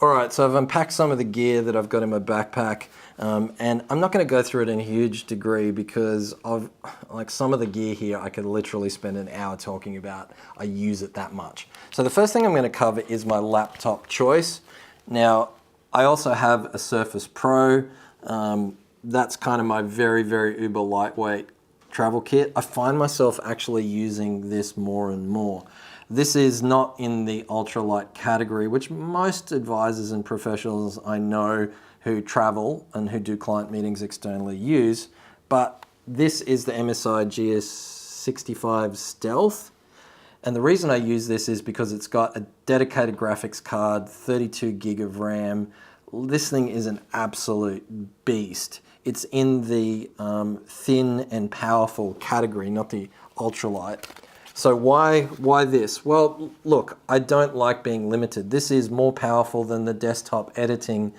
Alright, so I've unpacked some of the gear that I've got in my backpack, and I'm not going to go through it in a huge degree because like some of the gear here I could literally spend an hour talking about. I use it that much. So the first thing I'm going to cover is my laptop choice. Now, I also have a Surface Pro. That's kind of my very, very uber lightweight travel kit. I find myself actually using this more and more. This is not in the ultralight category, which most advisors and professionals I know who travel and who do client meetings externally use, but this is the MSI GS65 Stealth. And the reason I use this is because it's got a dedicated graphics card, 32 gig of RAM. This thing is an absolute beast. It's in the thin and powerful category, not the ultralight. So why this? Well, look, I don't like being limited. This is more powerful than the desktop editing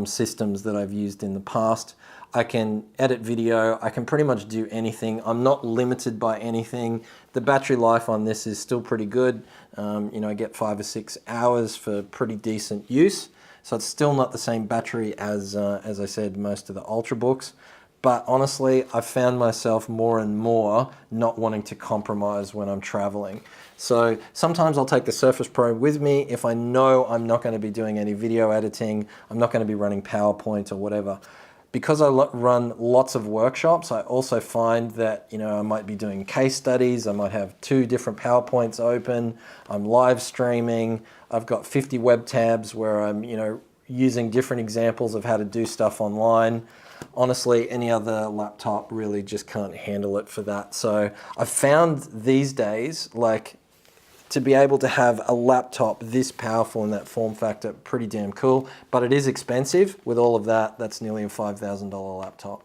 systems that I've used in the past. I can edit video, I can pretty much do anything. I'm not limited by anything. The battery life on this is still pretty good. You know, I get 5 or 6 hours for pretty decent use. So it's still not the same battery as I said, most of the Ultrabooks. But honestly, I've found myself more and more not wanting to compromise when I'm traveling. So sometimes I'll take the Surface Pro with me if I know I'm not going to be doing any video editing, I'm not going to be running PowerPoint or whatever. Because I run lots of workshops, I also find that, you know, I might be doing case studies, I might have 2 different PowerPoints open, I'm live streaming, I've got 50 web tabs where I'm, you know, using different examples of how to do stuff online. Honestly, any other laptop really just can't handle it for that. So I've found these days, like, to be able to have a laptop this powerful in that form factor, pretty damn cool. But it is expensive. With all of that, that's nearly a $5,000 laptop.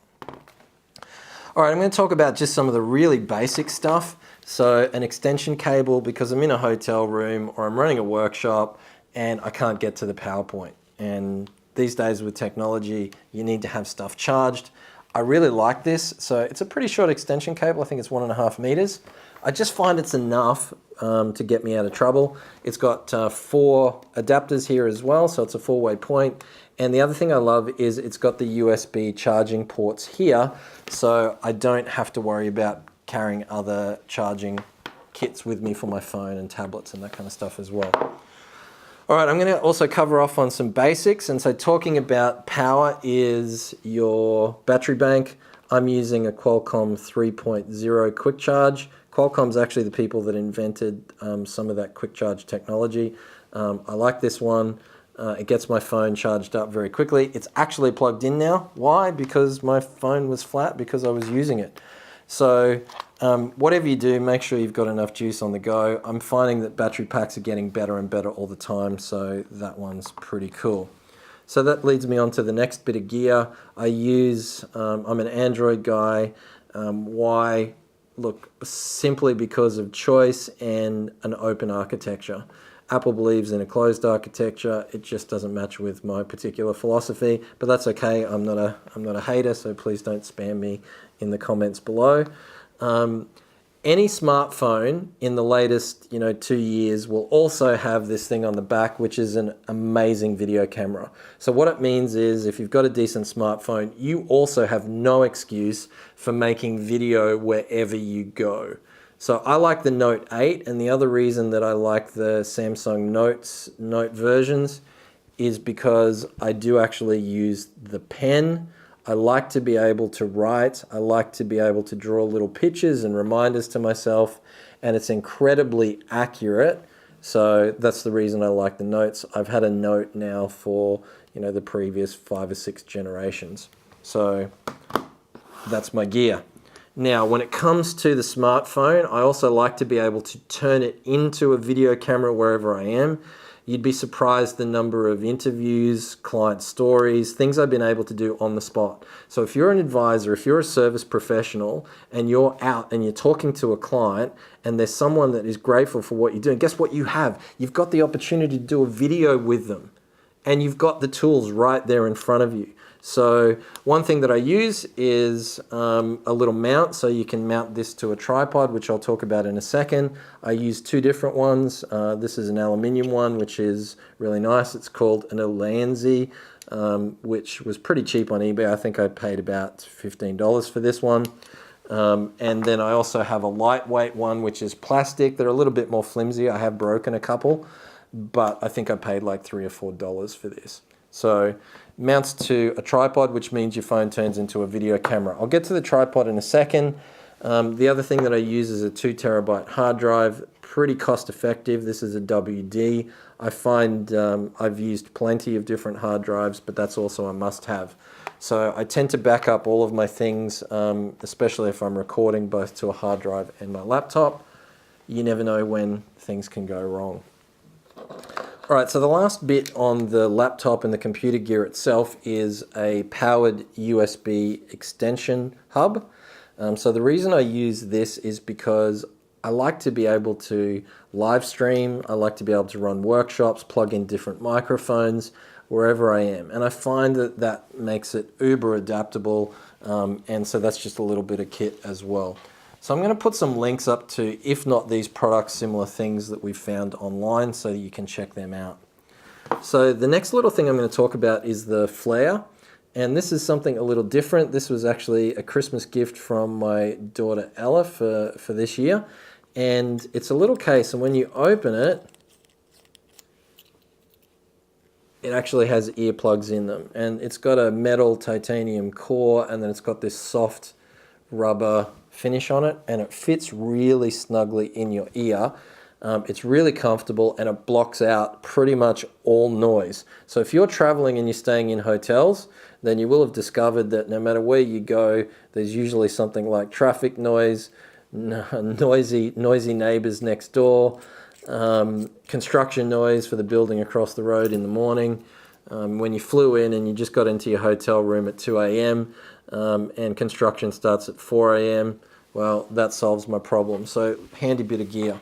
All right, I'm going to talk about just some of the really basic stuff. So an extension cable, because I'm in a hotel room or I'm running a workshop and I can't get to the PowerPoint. And these days with technology, you need to have stuff charged. I really like this. So it's a pretty short extension cable. I think it's 1.5 meters. I just find it's enough to get me out of trouble. It's got 4 adapters here as well, so it's a 4-way point. And the other thing I love is it's got the USB charging ports here, so I don't have to worry about carrying other charging kits with me for my phone and tablets and that kind of stuff as well. All right, I'm going to also cover off on some basics. And so talking about power is your battery bank. I'm using a Qualcomm 3.0 quick charge. Qualcomm's actually the people that invented some of that quick charge technology. I like this one. It gets my phone charged up very quickly. It's actually plugged in now. Why? Because my phone was flat because I was using it. So whatever you do, make sure you've got enough juice on the go. I'm finding that battery packs are getting better and better all the time, so that one's pretty cool. So that leads me on to the next bit of gear. I use, I'm an Android guy. Why? Look, simply because of choice and an open architecture. Apple believes in a closed architecture. It just doesn't match with my particular philosophy, but that's okay. I'm not a hater, so please don't spam me in the comments below. Any smartphone in the latest 2 years will also have this thing on the back, which is an amazing video camera. So what it means is if you've got a decent smartphone, you also have no excuse for making video wherever you go. So I like the Note 8, and the other reason that I like the Samsung Note versions is because I do actually use the pen. I like to be able to write. I like to be able to draw little pictures and reminders to myself, and it's incredibly accurate. So that's the reason I like the Notes. I've had a Note now for the previous 5 or 6 generations. So that's my gear. Now, when it comes to the smartphone, I also like to be able to turn it into a video camera wherever I am. You'd be surprised the number of interviews, client stories, things I've been able to do on the spot. So if you're an advisor, if you're a service professional and you're out and you're talking to a client and there's someone that is grateful for what you're doing, guess what you have? You've got the opportunity to do a video with them. and you've got the tools right there in front of you. So one thing that I use is a little mount, so you can mount this to a tripod, which I'll talk about in a second. I use two different ones. This is an aluminium one, which is really nice. It's called an Elanzi, which was pretty cheap on eBay. I think I paid about $15 for this one. And then I also have a lightweight one, which is plastic. They're a little bit more flimsy. I have broken a couple, but I think I paid like $3 or $4 for this. So mounts to a tripod, which means your phone turns into a video camera. I'll get to the tripod in a second. The other thing that I use is a 2 terabyte hard drive. Pretty cost effective. This is a WD. I find I've used plenty of different hard drives, but that's also a must-have. So I tend to back up all of my things, especially if I'm recording, both to a hard drive and my laptop. You never know when things can go wrong. All right, so the last bit on the laptop and the computer gear itself is a powered USB extension hub. So the reason I use this is because I like to be able to live stream. I like to be able to run workshops, plug in different microphones wherever I am. And I find that that makes it uber adaptable. And so that's just a little bit of kit as well. So I'm going to put some links up to, if not these products, similar things that we've found online so that you can check them out. So the next little thing I'm going to talk about is the flare. And this is something a little different. This was actually a Christmas gift from my daughter Ella for this year. And it's a little case, and when you open it, it actually has earplugs in them. And it's got a metal titanium core, and then it's got this soft rubber finish on it, and it fits really snugly in your ear. It's really comfortable, and it blocks out pretty much all noise. So if you're traveling and you're staying in hotels, then you will have discovered that no matter where you go, there's usually something like traffic noise, noisy neighbors next door, construction noise for the building across the road in the morning. When you flew in and you just got into your hotel room at 2 a.m. And construction starts at 4 a.m., well, that solves my problem. So handy bit of gear.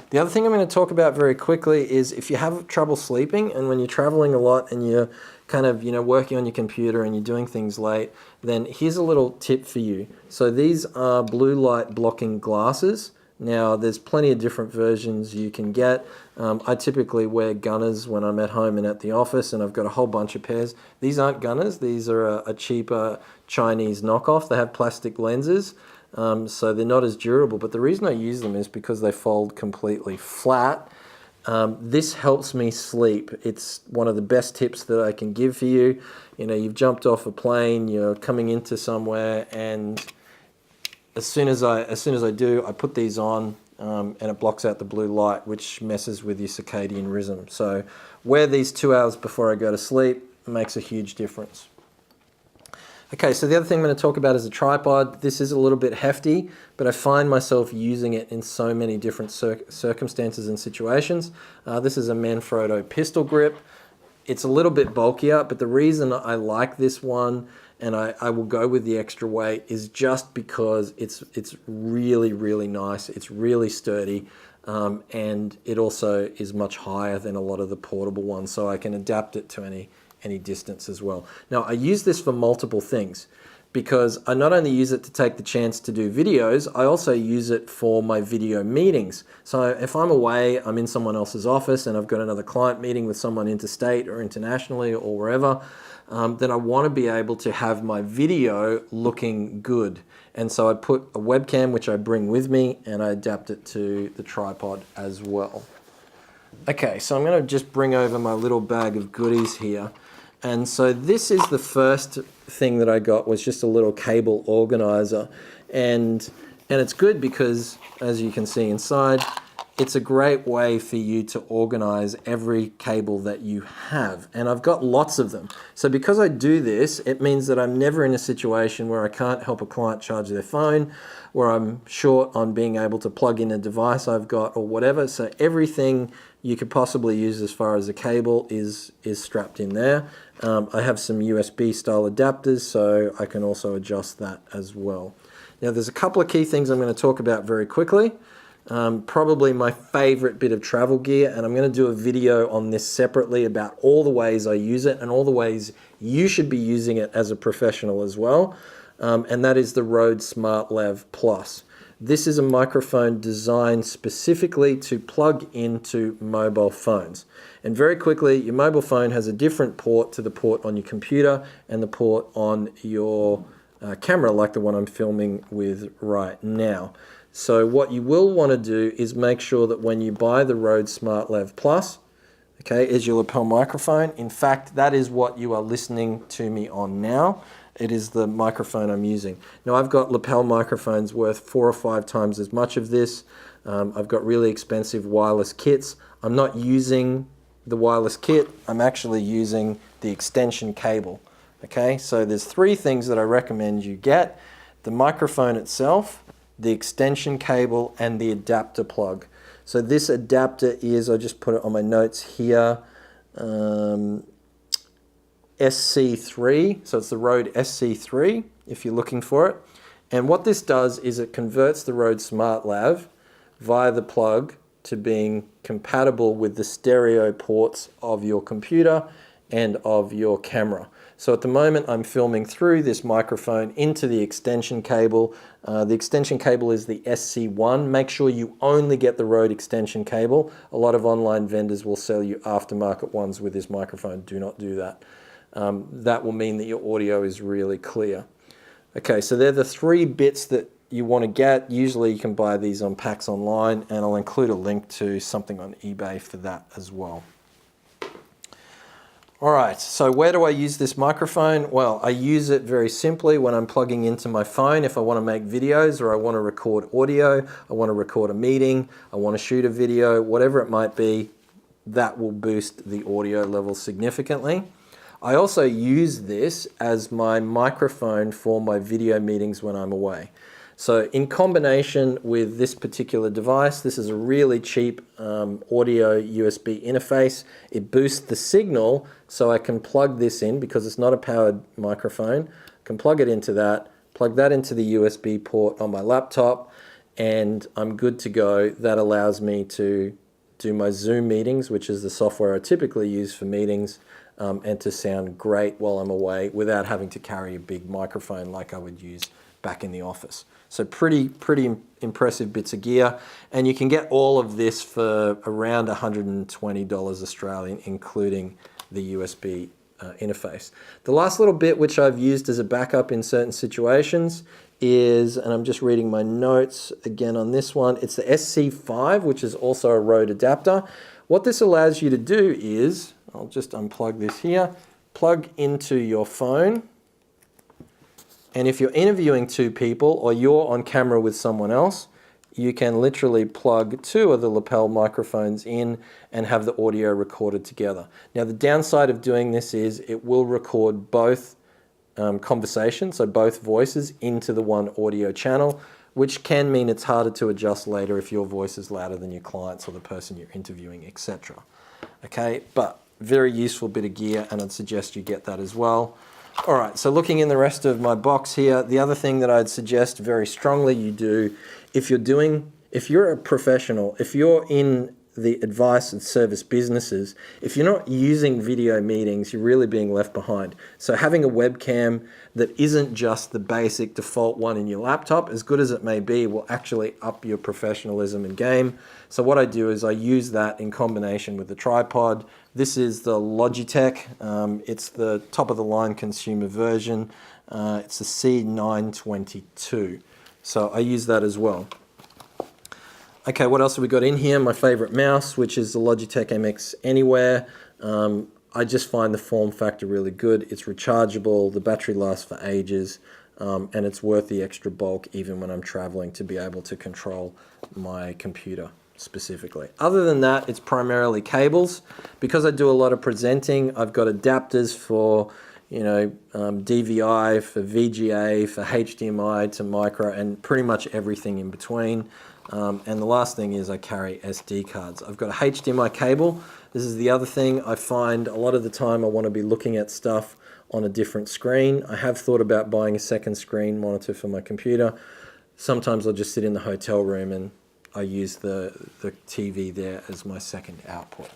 The other thing I'm going to talk about very quickly is if you have trouble sleeping, and when you're traveling a lot and you're kind of, working on your computer and you're doing things late, then here's a little tip for you. So these are blue light blocking glasses. Now, there's plenty of different versions you can get. I typically wear Gunners when I'm at home and at the office, and I've got a whole bunch of pairs. These aren't Gunners. These are a cheaper Chinese knockoff. They have plastic lenses, so they're not as durable. But the reason I use them is because they fold completely flat. This helps me sleep. It's one of the best tips that I can give for you. You've jumped off a plane, you're coming into somewhere, and as soon as I do, I put these on, and it blocks out the blue light, which messes with your circadian rhythm. So wear these 2 hours before I go to sleep. It makes a huge difference. Okay, so the other thing I'm going to talk about is a tripod. This is a little bit hefty, but I find myself using it in so many different circumstances and situations. This is a Manfrotto pistol grip. It's a little bit bulkier, but the reason I like this one, and I will go with the extra weight, is just because it's really, really nice. It's really sturdy, and it also is much higher than a lot of the portable ones, so I can adapt it to any distance as well. Now, I use this for multiple things, because I not only use it to take the chance to do videos, I also use it for my video meetings. So if I'm away, I'm in someone else's office and I've got another client meeting with someone interstate or internationally or wherever, then I want to be able to have my video looking good. And so I put a webcam, which I bring with me, and I adapt it to the tripod as well. Okay, so I'm going to just bring over my little bag of goodies here. And so this is the first thing that I got, was just a little cable organizer. And it's good because, as you can see inside, it's a great way for you to organize every cable that you have. And I've got lots of them. So because I do this, it means that I'm never in a situation where I can't help a client charge their phone, where I'm short on being able to plug in a device I've got or whatever. So everything you could possibly use as far as a cable is strapped in there. I have some USB style adapters, so I can also adjust that as well. Now, there's a couple of key things I'm going to talk about very quickly. Probably my favorite bit of travel gear, and I'm going to do a video on this separately about all the ways I use it and all the ways you should be using it as a professional as well. And that is the Rode Smartlav Plus. This is a microphone designed specifically to plug into mobile phones. And very quickly, your mobile phone has a different port to the port on your computer and the port on your camera, like the one I'm filming with right now. So what you will want to do is make sure that when you buy the Rode Smartlav Plus, okay, is your lapel microphone. In fact, that is what you are listening to me on now. It is the microphone I'm using. Now, I've got lapel microphones worth 4 or 5 times as much of this. I've got really expensive wireless kits. I'm not using the wireless kit. I'm actually using the extension cable. Okay, so there's 3 things that I recommend you get: the microphone itself, the extension cable, and the adapter plug. So this adapter is, I just put it on my notes here, SC3, so it's the Rode SC3 if you're looking for it. And what this does is it converts the Rode Smartlav via the plug to being compatible with the stereo ports of your computer and of your camera. So at the moment I'm filming through this microphone into the extension cable. The extension cable is the SC1. Make sure you only get the Rode extension cable. A lot of online vendors will sell you aftermarket ones with this microphone. Do not do that. That will mean that your audio is really clear. Okay, so they're the 3 bits that you want to get. Usually you can buy these on packs online, and I'll include a link to something on eBay for that as well. All right, so where do I use this microphone? Well, I use it very simply when I'm plugging into my phone if I want to make videos or I want to record audio, I want to record a meeting, I want to shoot a video, whatever it might be, that will boost the audio level significantly. I also use this as my microphone for my video meetings when I'm away. So in combination with this particular device, this is a really cheap audio USB interface. It boosts the signal, so I can plug this in because it's not a powered microphone. I can plug it into that, plug that into the USB port on my laptop, and I'm good to go. That allows me to do my Zoom meetings, which is the software I typically use for meetings, and to sound great while I'm away without having to carry a big microphone like I would use back in the office. So pretty impressive bits of gear, and you can get all of this for around $120 Australian, including the USB interface. The last little bit which I've used as a backup in certain situations is, and I'm just reading my notes again on this one, it's the SC5, which is also a Rode adapter. What this allows you to do is, I'll just unplug this here, plug into your phone, and if you're interviewing 2 people or you're on camera with someone else, you can literally plug 2 of the lapel microphones in and have the audio recorded together. Now the downside of doing this is it will record both conversations, so both voices, into the one audio channel, which can mean it's harder to adjust later if your voice is louder than your client's or the person you're interviewing, etc. Okay, but very useful bit of gear, and I'd suggest you get that as well. All right, so looking in the rest of my box here, the other thing that I'd suggest very strongly you do, if you're a professional, if you're in the advice and service businesses, if you're not using video meetings, you're really being left behind. So having a webcam that isn't just the basic default one in your laptop, as good as it may be, will actually up your professionalism and game. So what I do is I use that in combination with the tripod. This is the Logitech. It's the top of the line consumer version. It's the C922. So I use that as well. Okay, what else have we got in here? My favorite mouse, which is the Logitech MX Anywhere. I just find the form factor really good. It's rechargeable, the battery lasts for ages, and it's worth the extra bulk even when I'm traveling to be able to control my computer specifically. Other than that, it's primarily cables. Because I do a lot of presenting, I've got adapters for DVI, for VGA, for HDMI to micro, and pretty much everything in between. And the last thing is I carry SD cards. I've got a HDMI cable. This is the other thing. I find a lot of the time I want to be looking at stuff on a different screen. I have thought about buying a second screen monitor for my computer. Sometimes I'll just sit in the hotel room and I use the TV there as my second output.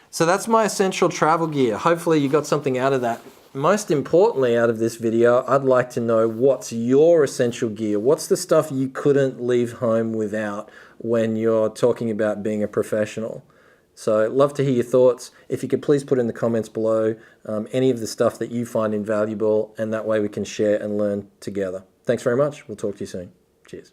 So that's my essential travel gear. Hopefully you got something out of that. Most importantly out of this video, I'd like to know what's your essential gear. What's the stuff you couldn't leave home without when you're talking about being a professional? So I'd love to hear your thoughts. If you could please put in the comments below any of the stuff that you find invaluable, and that way we can share and learn together. Thanks very much. We'll talk to you soon. Cheers.